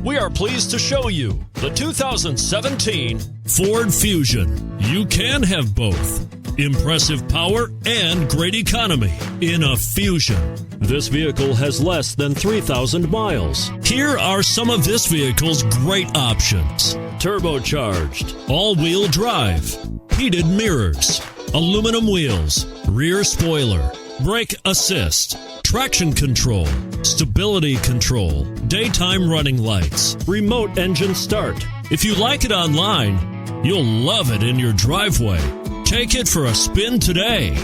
We are pleased to show you the 2017 Ford Fusion. You can have both impressive power and great economy in a Fusion. This vehicle has less than 3,000 miles. Here are some of this vehicle's great options: turbocharged, all-wheel drive, heated mirrors, aluminum wheels, rear spoiler, brake assist, traction control, stability control, daytime running lights, remote engine start. If you like it online, you'll love it in your driveway. Take it for a spin today.